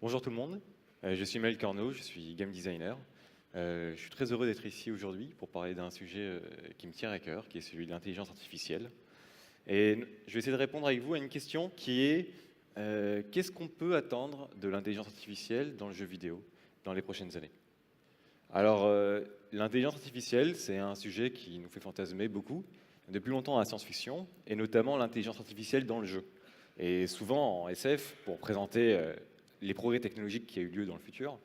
Bonjour tout le monde, je suis Maël Corneau, je suis game designer. Je suis très heureux d'être ici aujourd'hui pour parler d'un sujet qui me tient à cœur, qui est celui de l'intelligence artificielle. Et je vais essayer de répondre avec vous à une question qui est qu'est-ce qu'on peut attendre de l'intelligence artificielle dans le jeu vidéo dans les prochaines années? Alors, l'intelligence artificielle, c'est un sujet qui nous fait fantasmer beaucoup depuis longtemps à la science-fiction, et notamment l'intelligence artificielle dans le jeu. Et souvent, en SF, pour présenter les progrès technologiques qui ont eu lieu dans le futur,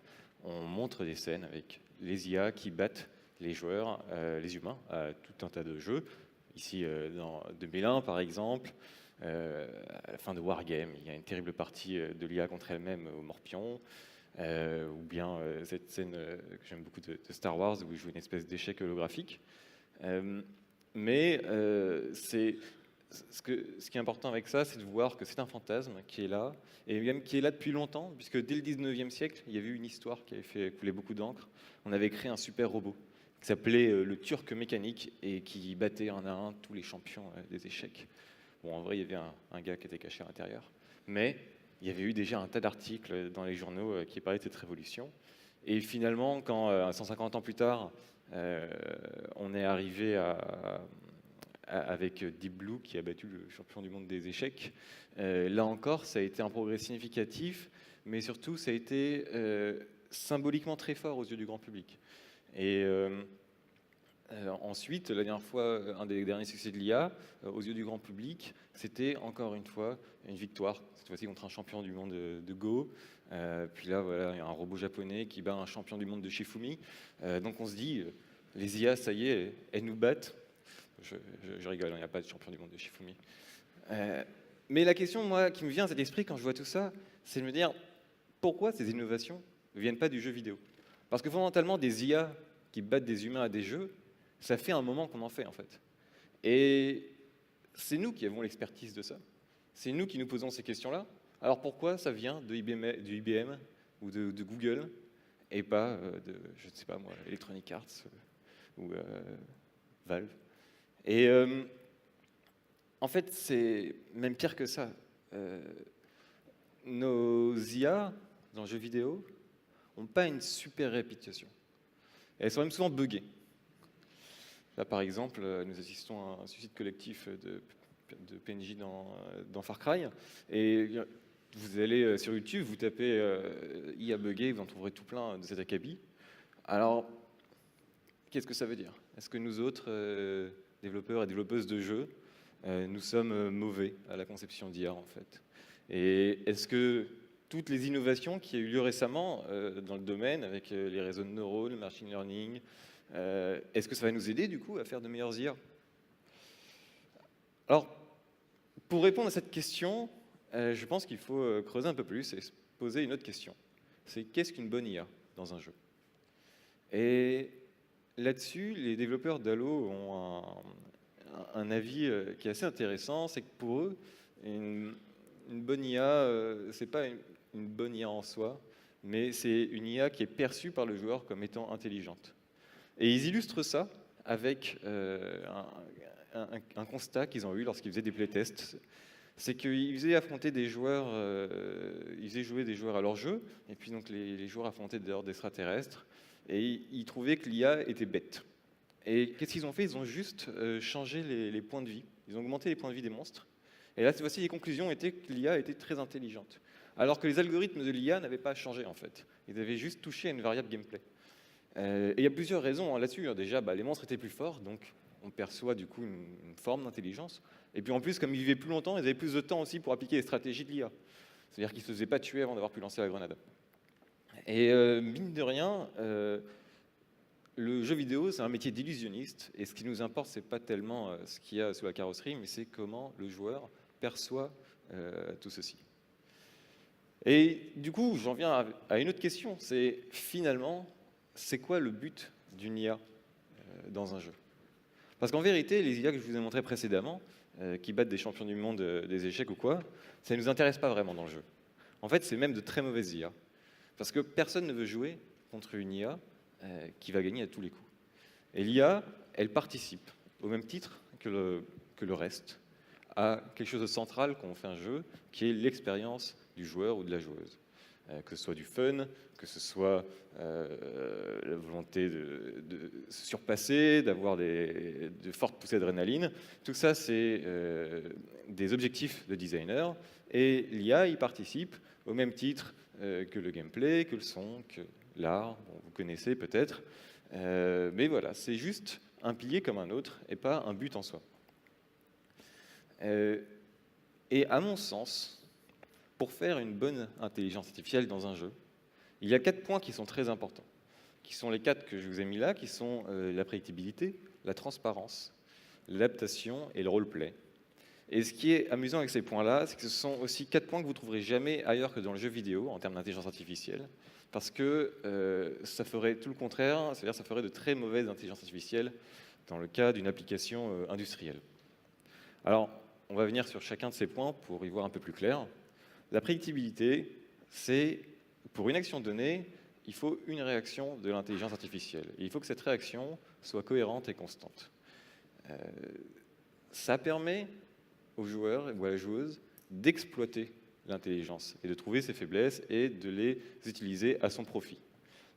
on montre des scènes avec les IA qui battent les joueurs, les humains, à tout un tas de jeux. Ici, dans 2001, par exemple, à la fin de Wargame, il y a une terrible partie de l'IA contre elle-même au Morpion. Ou bien cette scène que j'aime beaucoup de Star Wars où il joue une espèce d'échec holographique. Mais ce qui est important avec ça, c'est de voir que c'est un fantasme qui est là, et même qui est là depuis longtemps, puisque dès le 19e siècle, il y avait eu une histoire qui avait fait couler beaucoup d'encre. On avait créé un super robot qui s'appelait le Turc mécanique et qui battait un à un tous les champions des échecs. Bon, en vrai, il y avait un gars qui était caché à l'intérieur. Mais il y avait eu déjà un tas d'articles dans les journaux qui parlaient de cette révolution. Et finalement, quand 150 ans plus tard, on est arrivé avec Deep Blue qui a battu le champion du monde des échecs, là encore, ça a été un progrès significatif, mais surtout, ça a été symboliquement très fort aux yeux du grand public. Et ensuite, la dernière fois, un des derniers succès de l'IA, aux yeux du grand public, c'était encore une fois une victoire, cette fois-ci contre un champion du monde de Go. Puis là, voilà, il y a un robot japonais qui bat un champion du monde de Shifumi. Donc on se dit, les IA, ça y est, elles nous battent. Je rigole, il n'y a pas de champion du monde de Shifumi. Mais la question, moi, qui me vient à cet esprit quand je vois tout ça, c'est de me dire, pourquoi ces innovations ne viennent pas du jeu vidéo? Parce que fondamentalement, des IA qui battent des humains à des jeux, ça fait un moment qu'on en fait, en fait. Et c'est nous qui avons l'expertise de ça. C'est nous qui nous posons ces questions-là. Alors pourquoi ça vient de IBM ou de Google et pas de, je ne sais pas moi, Electronic Arts ou Valve? Et en fait, c'est même pire que ça. Nos IA dans le jeu vidéo n'ont pas une super réputation. Elles sont même souvent buggées. Là, par exemple, nous assistons à un suicide collectif de PNJ dans Far Cry. Et vous allez sur YouTube, vous tapez IA buggé, vous en trouverez tout plein de cet acabit. Alors, qu'est-ce que ça veut dire? Est-ce que nous autres, développeurs et développeuses de jeux, nous sommes mauvais à la conception d'IA, en fait? Et est-ce que toutes les innovations qui ont eu lieu récemment dans le domaine, avec les réseaux de neurones, le machine learning, est-ce que ça va nous aider, du coup, à faire de meilleures IA? Alors, pour répondre à cette question, je pense qu'il faut creuser un peu plus et se poser une autre question. C'est qu'est-ce qu'une bonne IA dans un jeu? Et là-dessus, les développeurs d'Halo ont un avis qui est assez intéressant, c'est que pour eux, une bonne IA, c'est pas une bonne IA en soi, mais c'est une IA qui est perçue par le joueur comme étant intelligente. Et ils illustrent ça avec un constat qu'ils ont eu lorsqu'ils faisaient des playtests. C'est qu'ils faisaient affronter des joueurs, ils faisaient jouer des joueurs à leur jeu, et puis donc les joueurs affrontaient des hordes d'extraterrestres, et ils trouvaient que l'IA était bête. Et qu'est-ce qu'ils ont fait? Ils ont juste changé les points de vie. Ils ont augmenté les points de vie des monstres. Et là, cette fois-ci, les conclusions étaient que l'IA était très intelligente. Alors que les algorithmes de l'IA n'avaient pas changé, en fait. Ils avaient juste touché à une variable gameplay. Et il y a plusieurs raisons là-dessus. Déjà, les monstres étaient plus forts, donc on perçoit du coup une forme d'intelligence. Et puis en plus, comme ils vivaient plus longtemps, ils avaient plus de temps aussi pour appliquer les stratégies de l'IA. C'est-à-dire qu'ils ne se faisaient pas tuer avant d'avoir pu lancer la grenade. Et mine de rien, le jeu vidéo, c'est un métier d'illusionniste. Et ce qui nous importe, c'est pas tellement ce qu'il y a sous la carrosserie, mais c'est comment le joueur perçoit tout ceci. Et du coup, j'en viens à une autre question. C'est finalement, c'est quoi le but d'une IA dans un jeu? Parce qu'en vérité, les IA que je vous ai montrées précédemment, qui battent des champions du monde des échecs ou quoi, ça ne nous intéresse pas vraiment dans le jeu. En fait, c'est même de très mauvaises IA. Parce que personne ne veut jouer contre une IA qui va gagner à tous les coups. Et l'IA, elle participe, au même titre que le reste, à quelque chose de central quand on fait un jeu, qui est l'expérience du joueur ou de la joueuse. que ce soit du fun, que ce soit la volonté de se surpasser, d'avoir de fortes poussées d'adrénaline. Tout ça, c'est des objectifs de designer, et l'IA y participe au même titre que le gameplay, que le son, que l'art, bon, vous connaissez peut-être. Mais voilà, c'est juste un pilier comme un autre et pas un but en soi. Et à mon sens, pour faire une bonne intelligence artificielle dans un jeu, il y a 4 points qui sont très importants, qui sont les 4 que je vous ai mis là, qui sont la prédictibilité, la transparence, l'adaptation et le roleplay. Et ce qui est amusant avec ces points-là, c'est que ce sont aussi 4 points que vous ne trouverez jamais ailleurs que dans le jeu vidéo, en termes d'intelligence artificielle, parce que ça ferait tout le contraire, c'est-à-dire ça ferait de très mauvaises intelligences artificielles dans le cas d'une application industrielle. Alors, on va venir sur chacun de ces points pour y voir un peu plus clair. La prédictibilité, c'est, pour une action donnée, il faut une réaction de l'intelligence artificielle. Et il faut que cette réaction soit cohérente et constante. Ça permet aux joueurs ou à la joueuse d'exploiter l'intelligence et de trouver ses faiblesses et de les utiliser à son profit.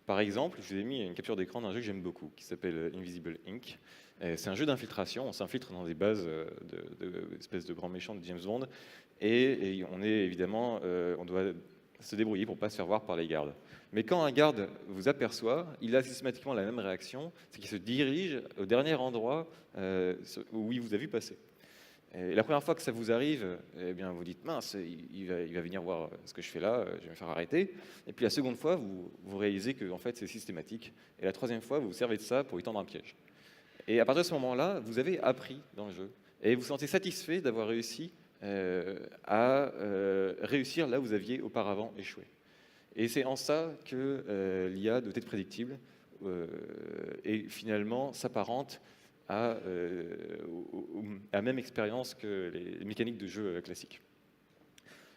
Par exemple, je vous ai mis une capture d'écran d'un jeu que j'aime beaucoup, qui s'appelle Invisible Inc. C'est un jeu d'infiltration, on s'infiltre dans des bases d'espèces de grands méchants de James Bond, et on est évidemment, on doit se débrouiller pour ne pas se faire voir par les gardes. Mais quand un garde vous aperçoit, il a systématiquement la même réaction, c'est qu'il se dirige au dernier endroit où il vous a vu passer. Et la première fois que ça vous arrive, eh bien, vous dites mince, il va venir voir ce que je fais là, je vais me faire arrêter. Et puis la seconde fois, vous réalisez que en fait, c'est systématique. Et la troisième fois, vous vous servez de ça pour y tendre un piège. Et à partir de ce moment-là, vous avez appris dans le jeu. Et vous vous sentez satisfait d'avoir réussi à réussir là où vous aviez auparavant échoué. Et c'est en ça que l'IA doit être prédictible et finalement s'apparente à la même expérience que les mécaniques de jeu classiques.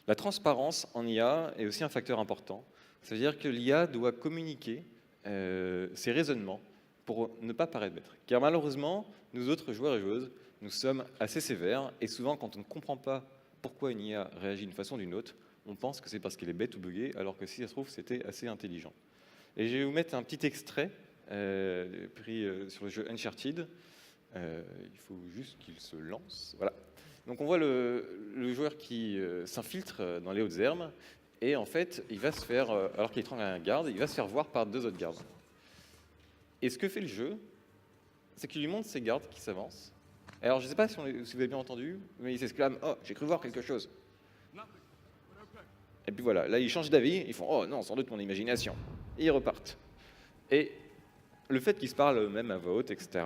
La transparence en IA est aussi un facteur important. Ça veut dire que l'IA doit communiquer ses raisonnements pour ne pas paraître bête. Car malheureusement, nous autres joueurs et joueuses, nous sommes assez sévères, et souvent quand on ne comprend pas pourquoi une IA réagit d'une façon ou d'une autre, on pense que c'est parce qu'elle est bête ou buggée, alors que si ça se trouve, c'était assez intelligent. Et je vais vous mettre un petit extrait pris sur le jeu Uncharted. Il faut juste qu'il se lance. Voilà. Donc on voit le joueur qui s'infiltre dans les hautes herbes, et en fait, il va se faire, alors qu'il étrangle un garde, il va se faire voir par 2 autres gardes. Et ce que fait le jeu, c'est qu'il lui montre ses gardes qui s'avancent. Alors je ne sais pas si vous avez bien entendu, mais il s'exclame « Oh, j'ai cru voir quelque chose !» Et puis voilà, là ils changent d'avis, ils font « Oh non, sans doute mon imagination !» Et ils repartent. Et le fait qu'ils se parlent eux-mêmes à voix haute, etc.,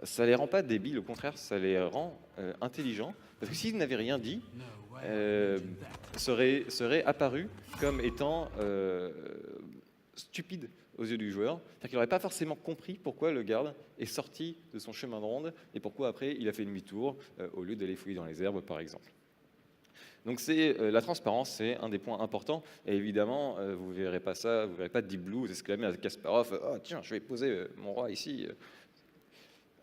ça les rend pas débiles, au contraire, ça les rend intelligents. Parce que s'ils n'avaient rien dit, serait apparu comme étant stupide aux yeux du joueur. C'est-à-dire qu'il n'aurait pas forcément compris pourquoi le garde est sorti de son chemin de ronde et pourquoi après il a fait demi-tour au lieu d'aller fouiller dans les herbes, par exemple. Donc la transparence, c'est un des points importants. Et évidemment, vous ne verrez pas ça, vous ne verrez pas Deep Blue s'exclamer à Kasparov « Oh tiens, je vais poser mon roi ici ».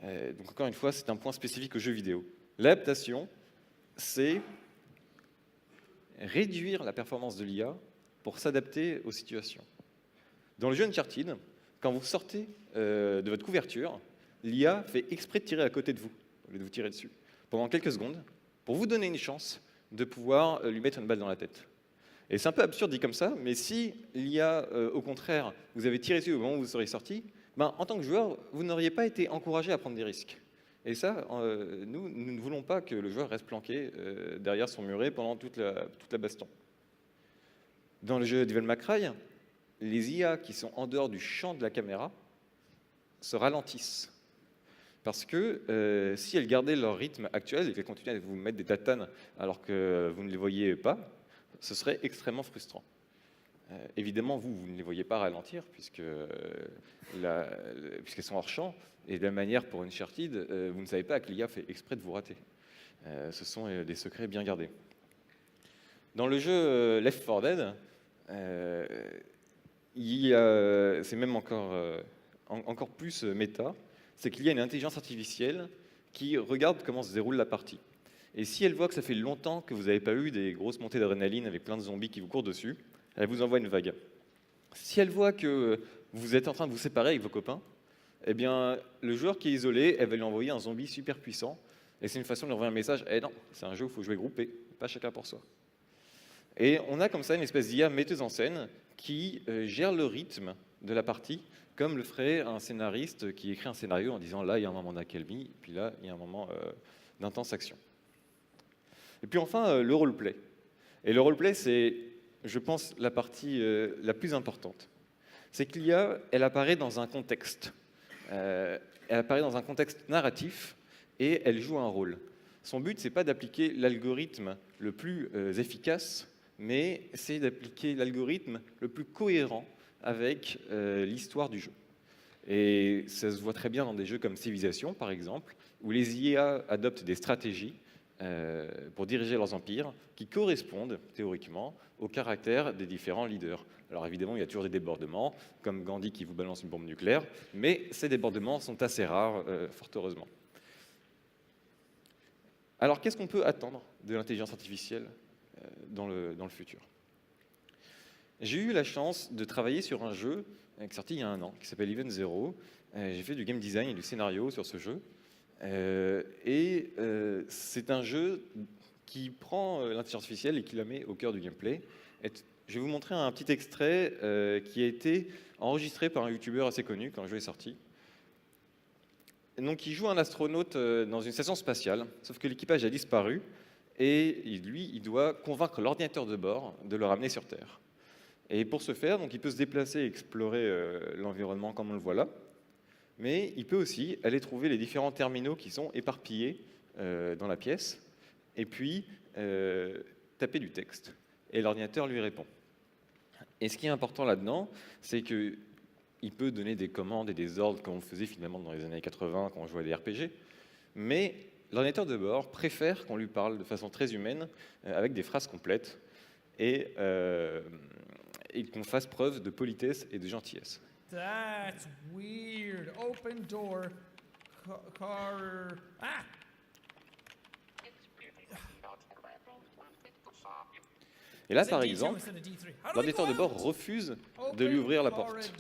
Donc encore une fois, c'est un point spécifique aux jeux vidéo. L'adaptation, c'est réduire la performance de l'IA pour s'adapter aux situations. Dans le jeu Uncharted, quand vous sortez de votre couverture, l'IA fait exprès de tirer à côté de vous, au lieu de vous tirer dessus, pendant quelques secondes, pour vous donner une chance de pouvoir lui mettre une balle dans la tête. Et c'est un peu absurde dit comme ça, mais si l'IA, au contraire, vous avez tiré dessus au moment où vous serez sorti, ben, en tant que joueur, vous n'auriez pas été encouragé à prendre des risques. Et ça, nous ne voulons pas que le joueur reste planqué derrière son muret pendant toute la baston. Dans le jeu Devil May Cry, les IA qui sont en dehors du champ de la caméra se ralentissent. Parce que si elles gardaient leur rythme actuel et qu'elles continuaient à vous mettre des tatanes alors que vous ne les voyez pas, ce serait extrêmement frustrant. Évidemment, vous ne les voyez pas ralentir puisqu'elles sont hors champ. Et de la même manière, pour Uncharted, vous ne savez pas que l'IA fait exprès de vous rater. Ce sont des secrets bien gardés. Dans le jeu Left 4 Dead, c'est même encore plus méta, c'est qu'il y a une intelligence artificielle qui regarde comment se déroule la partie. Et si elle voit que ça fait longtemps que vous n'avez pas eu des grosses montées d'adrénaline avec plein de zombies qui vous courent dessus, elle vous envoie une vague. Si elle voit que vous êtes en train de vous séparer avec vos copains, eh bien, le joueur qui est isolé, elle va lui envoyer un zombie super puissant. Et c'est une façon de lui envoyer un message, eh non, c'est un jeu où il faut jouer groupé, pas chacun pour soi. Et on a comme ça une espèce d'IA metteuse en scène qui gère le rythme de la partie, comme le ferait un scénariste qui écrit un scénario en disant là, il y a un moment d'accalmie, puis là, il y a un moment d'intense action. Et puis enfin, le roleplay. Et le roleplay, c'est, je pense, la partie la plus importante. C'est que l'IA, elle apparaît dans un contexte. Elle apparaît dans un contexte narratif et elle joue un rôle. Son but, c'est pas d'appliquer l'algorithme le plus efficace, mais c'est d'appliquer l'algorithme le plus cohérent avec l'histoire du jeu. Et ça se voit très bien dans des jeux comme Civilization, par exemple, où les IA adoptent des stratégies pour diriger leurs empires qui correspondent, théoriquement, au caractère des différents leaders. Alors évidemment, il y a toujours des débordements, comme Gandhi qui vous balance une bombe nucléaire, mais ces débordements sont assez rares, fort heureusement. Alors qu'est-ce qu'on peut attendre de l'intelligence artificielle dans le futur? J'ai eu la chance de travailler sur un jeu qui est sorti il y a un an, qui s'appelle Event Zero. J'ai fait du game design et du scénario sur ce jeu. C'est un jeu qui prend l'intelligence artificielle et qui la met au cœur du gameplay. Je vais vous montrer un petit extrait qui a été enregistré par un youtubeur assez connu quand le jeu est sorti. Donc, il joue un astronaute dans une station spatiale, sauf que l'équipage a disparu et lui, il doit convaincre l'ordinateur de bord de le ramener sur Terre. Et pour ce faire, donc, il peut se déplacer et explorer l'environnement comme on le voit là, mais il peut aussi aller trouver les différents terminaux qui sont éparpillés dans la pièce et puis taper du texte. Et l'ordinateur lui répond. Et ce qui est important là-dedans, c'est que il peut donner des commandes et des ordres comme on le faisait finalement dans les années 80 quand on jouait à des RPG, mais l'ordinateur de bord préfère qu'on lui parle de façon très humaine, avec des phrases complètes, et qu'on fasse preuve de politesse et de gentillesse. That's weird. Open door. Ah! Et là, par exemple, l'ordinateur de bord refuse de lui ouvrir la porte.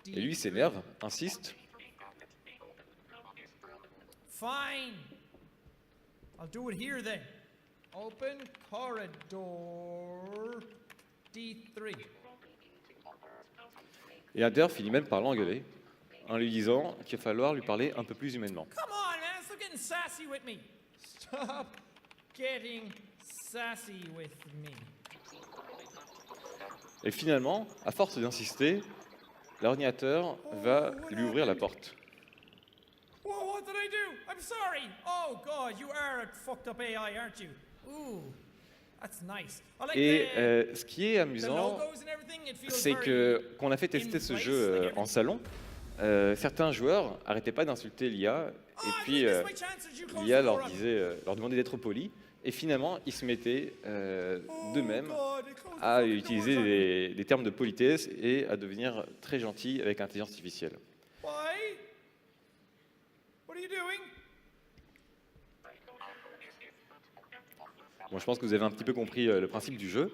Et lui s'énerve, insiste. Fine. I'll do it here then. Open corridor D3. Et l'ordinateur finit même par l'engueuler, en lui disant qu'il va falloir lui parler un peu plus humainement. Come on, man, stop getting sassy with me. Stop getting sassy with me. Et finalement, à force d'insister, l'ordinateur va lui ouvrir la porte. Whoa, what did I do? I'm sorry. Oh God, you are a fucked up AI, aren't you? Ooh, that's nice. I like Et the ce qui est amusant, logos and everything. It feels c'est very qu'on a fait tester ce jeu en salon. Certains joueurs n'arrêtaient pas d'insulter l'IA, et puis l'IA leur demandait d'être polis, et finalement ils se mettaient d'eux-mêmes à utiliser des termes de politesse et à devenir très gentils avec l'intelligence artificielle. Why? What are you doing? Bon, je pense que vous avez un petit peu compris le principe du jeu.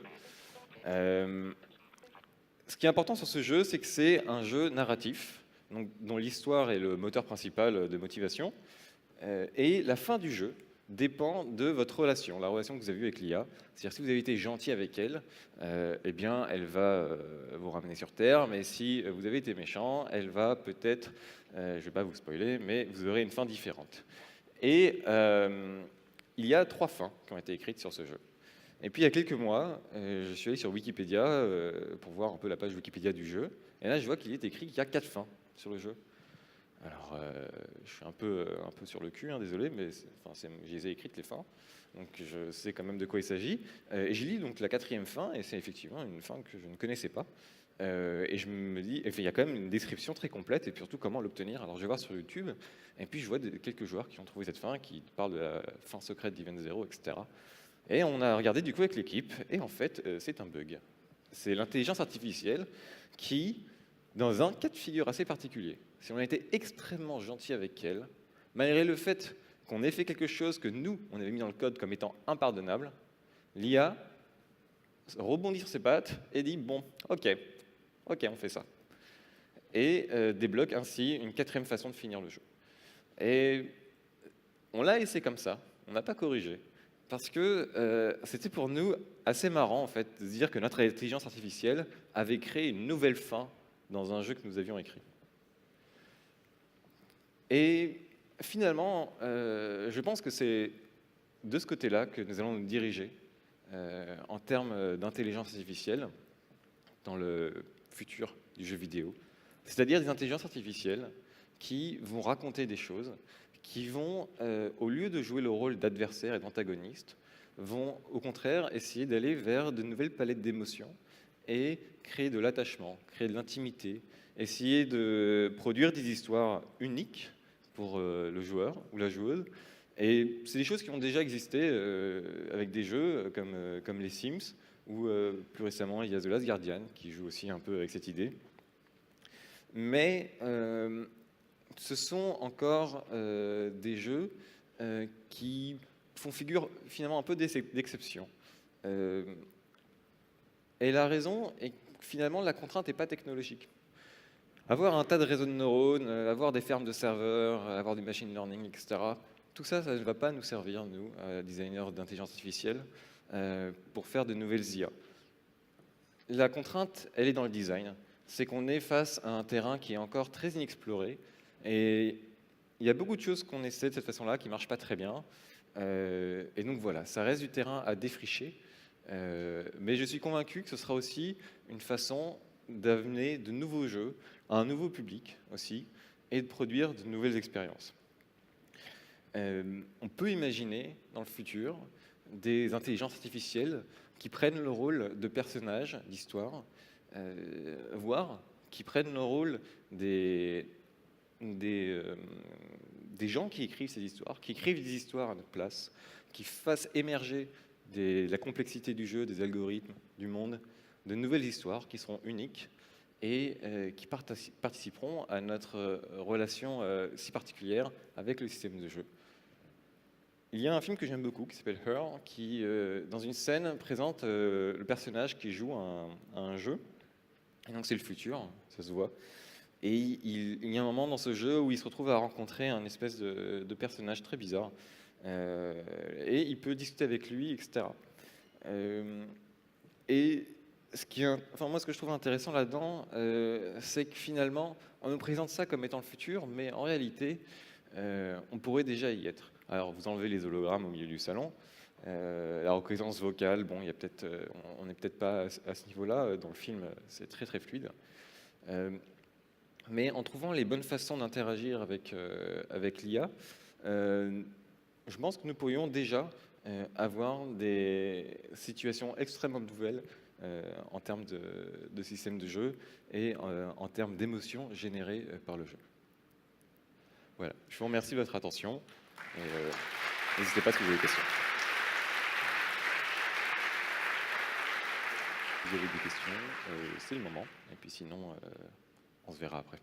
Ce qui est important sur ce jeu, c'est que c'est un jeu narratif, donc, dont l'histoire est le moteur principal de motivation, et la fin du jeu dépend de votre relation, la relation que vous avez eue avec l'IA. C'est-à-dire si vous avez été gentil avec elle, eh bien, elle va vous ramener sur Terre, mais si vous avez été méchant, elle va peut-être, je ne vais pas vous spoiler, mais vous aurez une fin différente. Et il y a 3 fins qui ont été écrites sur ce jeu. Et puis il y a quelques mois, je suis allé sur Wikipédia pour voir un peu la page Wikipédia du jeu, et là je vois qu'il est écrit qu'il y a 4 fins sur le jeu. Alors, je suis un peu sur le cul, hein, désolé, mais je les ai écrites les fins, donc je sais quand même de quoi il s'agit. Et j'ai lu donc la 4e fin, et c'est effectivement une fin que je ne connaissais pas. Et je me dis, il y a quand même une description très complète, et puis surtout comment l'obtenir. Alors je vais voir sur YouTube, et puis je vois quelques joueurs qui ont trouvé cette fin, qui parlent de la fin secrète d'Event Zero, etc. Et on a regardé du coup avec l'équipe, et en fait, c'est un bug. C'est l'intelligence artificielle qui, dans un cas de figure assez particulier, si on a été extrêmement gentil avec elle, malgré le fait qu'on ait fait quelque chose que nous, on avait mis dans le code comme étant impardonnable, l'IA rebondit sur ses pattes et dit bon, ok, on fait ça. Et débloque ainsi une 4e façon de finir le jeu. Et on l'a laissé comme ça, on n'a pas corrigé, parce que c'était pour nous assez marrant en fait de se dire que notre intelligence artificielle avait créé une nouvelle fin dans un jeu que nous avions écrit. Et finalement, je pense que c'est de ce côté-là que nous allons nous diriger en termes d'intelligence artificielle dans le futur du jeu vidéo. C'est-à-dire des intelligences artificielles qui vont raconter des choses, qui vont, au lieu de jouer le rôle d'adversaire et d'antagoniste, vont au contraire essayer d'aller vers de nouvelles palettes d'émotions et créer de l'attachement, créer de l'intimité, essayer de produire des histoires uniques pour le joueur ou la joueuse. Et c'est des choses qui ont déjà existé avec des jeux comme les Sims, ou plus récemment il y a The Last Guardian qui joue aussi un peu avec cette idée. Mais ce sont encore des jeux qui font figure finalement un peu d'exception. Et la raison est que finalement la contrainte n'est pas technologique. Avoir un tas de réseaux de neurones, avoir des fermes de serveurs, avoir du machine learning, etc., tout ça, ça ne va pas nous servir, nous, designers d'intelligence artificielle, pour faire de nouvelles IA. La contrainte, elle est dans le design. C'est qu'on est face à un terrain qui est encore très inexploré. Et il y a beaucoup de choses qu'on essaie de cette façon-là qui ne marchent pas très bien. Et donc voilà, ça reste du terrain à défricher. Mais je suis convaincu que ce sera aussi une façon d'amener de nouveaux jeux à un nouveau public aussi et de produire de nouvelles expériences. On peut imaginer dans le futur des intelligences artificielles qui prennent le rôle de personnages d'histoire, voire qui prennent le rôle des gens qui écrivent ces histoires, qui écrivent des histoires à notre place, qui fassent émerger la complexité du jeu, des algorithmes, du monde, de nouvelles histoires qui seront uniques et qui participeront à notre relation si particulière avec le système de jeu. Il y a un film que j'aime beaucoup qui s'appelle Her, qui, dans une scène, présente le personnage qui joue à un jeu. Et donc c'est le futur, ça se voit. Et il y a un moment dans ce jeu où il se retrouve à rencontrer un espèce de personnage très bizarre. Et il peut discuter avec lui, etc. Et moi, ce que je trouve intéressant là-dedans, c'est que finalement, on nous présente ça comme étant le futur, mais en réalité, on pourrait déjà y être. Alors, vous enlevez les hologrammes au milieu du salon. La reconnaissance vocale, bon, on n'est peut-être pas à ce niveau-là. Dans le film, c'est très très fluide. Mais en trouvant les bonnes façons d'interagir avec l'IA, je pense que nous pourrions déjà avoir des situations extrêmement nouvelles en termes de système de jeu et en termes d'émotions générées par le jeu. Voilà, je vous remercie de votre attention. N'hésitez pas si vous avez des questions. Si vous avez des questions, c'est le moment. Et puis sinon, on se verra après.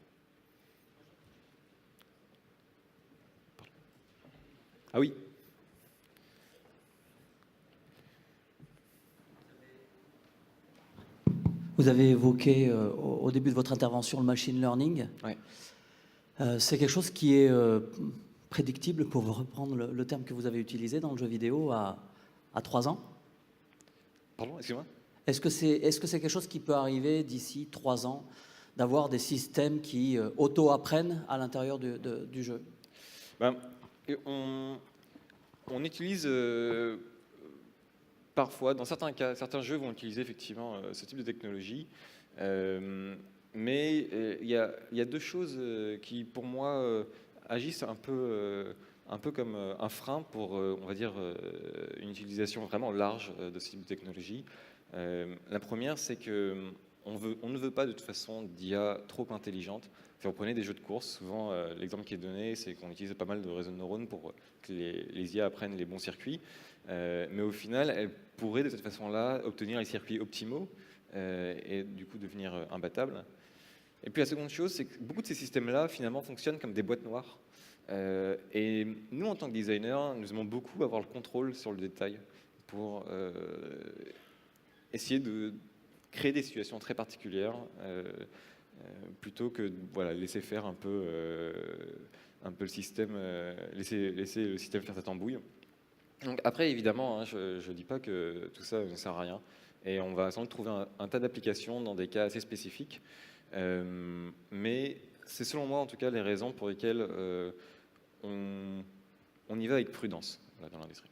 Pardon. Ah oui. Vous avez évoqué au début de votre intervention le machine learning. Ouais. C'est quelque chose qui est prédictible, pour reprendre le terme que vous avez utilisé dans le jeu vidéo, à 3 ans. Pardon, excusez-moi. Est-ce que c'est quelque chose qui peut arriver d'ici 3 ans, d'avoir des systèmes qui auto-apprennent à l'intérieur du jeu? On utilise parfois, dans certains cas, certains jeux vont utiliser effectivement ce type de technologie, mais il y a deux choses qui, pour moi, agissent un peu comme un frein pour, on va dire, une utilisation vraiment large de ce type de technologie. La première, c'est que on ne veut pas de toute façon d'IA trop intelligente. Si vous prenez des jeux de course, souvent l'exemple qui est donné, c'est qu'on utilise pas mal de réseaux de neurones pour que les IA apprennent les bons circuits. Mais au final, elles pourraient de cette façon-là obtenir les circuits optimaux et du coup devenir imbattables. Et puis la seconde chose, c'est que beaucoup de ces systèmes-là, finalement, fonctionnent comme des boîtes noires. Et nous, en tant que designers, nous aimons beaucoup avoir le contrôle sur le détail pour essayer de créer des situations très particulières plutôt que voilà, laisser faire un peu le système, laisser le système faire sa tambouille. Donc après, évidemment, hein, je ne dis pas que tout ça ne sert à rien. Et on va sans doute trouver un tas d'applications dans des cas assez spécifiques. Mais c'est selon moi, en tout cas, les raisons pour lesquelles on y va avec prudence, voilà, dans l'industrie.